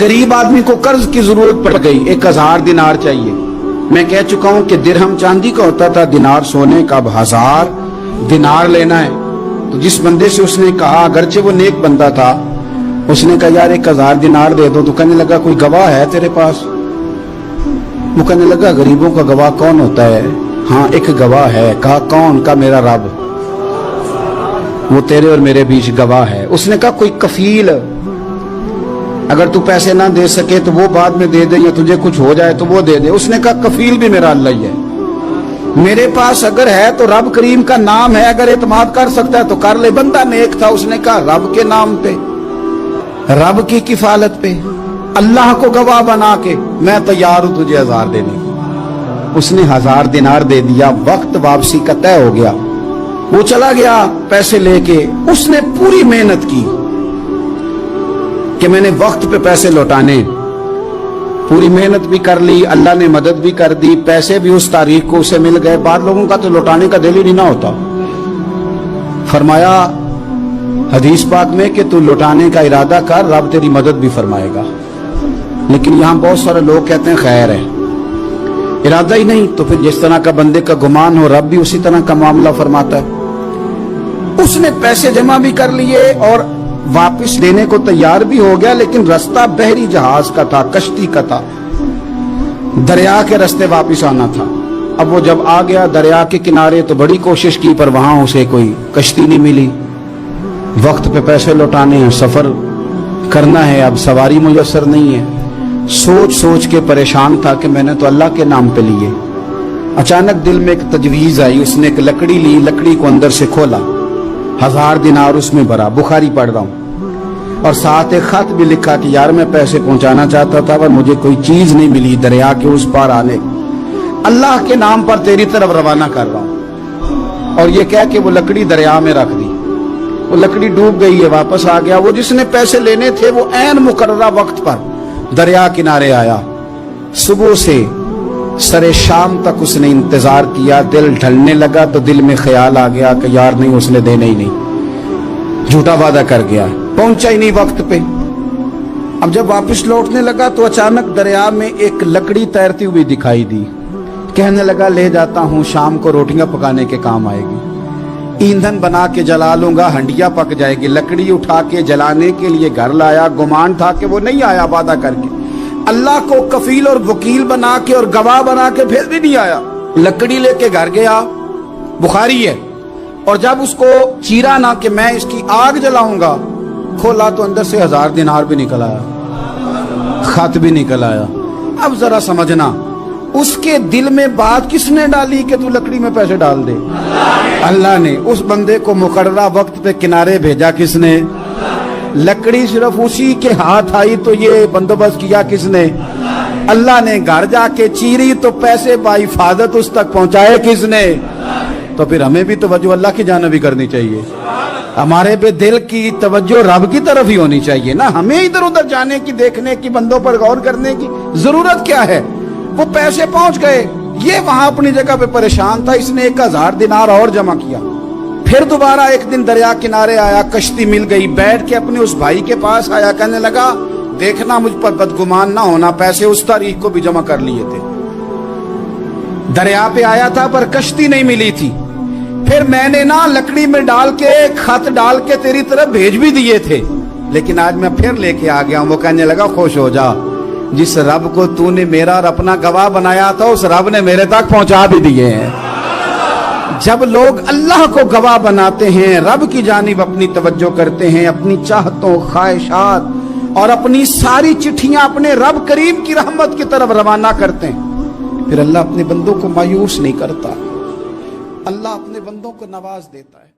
गरीब आदमी को कर्ज की जरूरत पड़ गई, 1000 दिनार चाहिए। मैं कह चुका हूं कि दिरहम चांदी का होता था, दिनार सोने का। अब 1000 दिनार लेना है। तो जिस बंदे से उसने कहा, अगरचे वो नेक बंदा था, उसने कहा यार 1000 दिनार दे दो। तो कहने लगा कोई गवाह है तेरे पास? वो कहने लगा गरीबों का गवाह कौन होता है? हाँ एक गवाह है। कहा कौन? का मेरा रब, वो तेरे और मेरे बीच गवाह है। उसने कहा कोई कफील, अगर तू पैसे ना दे सके तो वो बाद में दे दे, या तुझे कुछ हो जाए तो वो दे दे। उसने कहा कफील भी मेरा अल्लाह ही है। मेरे पास अगर है तो रब करीम का नाम है, अगर एतमाद कर सकता है तो कर ले। बंदा नेक था, उसने कहा रब के नाम पे, रब की किफालत पे, अल्लाह को गवाह बना के मैं तैयार हूं तुझे 1000 देने की। उसने 1000 दिनार दे दिया। वक्त वापसी का तय हो गया। वो चला गया पैसे लेके। उसने पूरी मेहनत की कि मैंने वक्त पे पैसे लौटाने, पूरी मेहनत भी कर ली, अल्लाह ने मदद भी कर दी, पैसे भी उस तारीख को उसे मिल गए। बाद लोगों का तो लौटाने का दिल ही नहीं ना होता। फरमाया हदीस पाक में कि तू लौटाने का इरादा कर, रब तेरी मदद भी फरमाएगा। लेकिन यहां बहुत सारे लोग कहते हैं खैर है, इरादा ही नहीं। तो फिर जिस तरह का बंदे का गुमान हो, रब भी उसी तरह का मामला फरमाता है। उसने पैसे जमा भी कर लिए और वापस देने को तैयार भी हो गया, लेकिन रास्ता बहरी जहाज का था, कश्ती का था, दरिया के रास्ते वापस आना था। अब वो जब आ गया दरिया के किनारे तो बड़ी कोशिश की, पर वहां उसे कोई कश्ती नहीं मिली। वक्त पे पैसे लौटाने हैं, सफर करना है, अब सवारी मुयस्सर नहीं है। सोच सोच के परेशान था कि मैंने तो अल्लाह के नाम पे लिए। अचानक दिल में एक तजवीज आई। उसने एक लकड़ी ली, लकड़ी को अंदर से खोला, 1000 दिनार उसमें भरा। बुखारी पढ़ रहा हूं, और साथ एक खत भी लिखा कि यार मैं पैसे पहुंचाना चाहता था पर मुझे कोई चीज नहीं मिली, दरिया के उस पार आने, अल्लाह के नाम पर तेरी तरफ रवाना कर रहा हूं। और ये कह के वो लकड़ी दरिया में रख दी। वो लकड़ी डूब गई है, वापस आ गया। वो जिसने पैसे लेने थे वो ऐन मुकर्ररा वक्त पर दरिया किनारे आया। सुबह से सरे शाम तक उसने इंतजार किया। दिल ढलने लगा तो दिल में ख्याल आ गया कि यार नहीं, उसने देने ही नहीं, झूठा वादा कर गया, पहुंचा ही नहीं वक्त पे। अब जब वापस लौटने लगा तो अचानक दरिया में एक लकड़ी तैरती हुई दिखाई दी। कहने लगा ले जाता हूं, शाम को रोटियां पकाने के काम आएगी, ईंधन बना के जला लूंगा, हंडिया पक जाएगी। लकड़ी उठा के जलाने के लिए घर लाया। गुमान था कि वो नहीं आया वादा करके। अल्लाह को कफील और वकील बना के और गवाह बना के फिर भी नहीं आया। लकड़ी लेके घर गया, बुखारी है। और जब उसको चीरा ना कि मैं इसकी आग जलाऊंगा, खोला तो अंदर से 1000 दिनार भी निकल आया, खत भी निकल आया। अब जरा समझना, उसके दिल में बात किसने डाली कि तू लकड़ी में पैसे डाल दे? अल्लाह ने। उस बंदे को मुकर्ररा वक्त पे किनारे भेजा किसने? लकड़ी सिर्फ उसी के हाथ आई तो ये बंदोबस्त किया किसने? अल्लाह ने। घर जाके चीरी तो पैसे बाहिफाजत उस तक पहुंचाए किसने? तो फिर हमें भी तवज्जो अल्लाह की जानिब भी करनी चाहिए। हमारे पे दिल की तवज्जो रब की तरफ ही होनी चाहिए ना। हमें इधर उधर जाने की, देखने की, बंदों पर गौर करने की जरूरत क्या है? वो पैसे पहुंच गए, ये वहां अपनी जगह पे परेशान था। इसने 1000 दिनार और जमा किया। फिर दोबारा एक दिन दरिया किनारे आया, कश्ती मिल गई, बैठ के अपने उस भाई के पास आया। कहने लगा देखना मुझ पर बदगुमान ना होना, पैसे उस तारीख को भी जमा कर लिए थे। दरिया पे आया था पर कश्ती नहीं मिली थी। फिर मैंने ना लकड़ी में डाल के, खत डाल के तेरी तरफ भेज भी दिए थे, लेकिन आज मैं फिर लेके आ गया हूं। वो कहने लगा खुश हो जा, जिस रब को तूने मेरा और अपना गवाह बनाया था उस रब ने मेरे तक पहुंचा भी दिए हैं। जब लोग अल्लाह को गवाह बनाते हैं, रब की जानिब अपनी तवज्जो करते हैं, अपनी चाहतों, ख्वाहिशात और अपनी सारी चिट्ठियां अपने रब करीम की रहमत की तरफ रवाना करते हैं, फिर अल्लाह अपने बंदों को मायूस नहीं करता। अल्लाह अपने बंदों को नवाज देता है।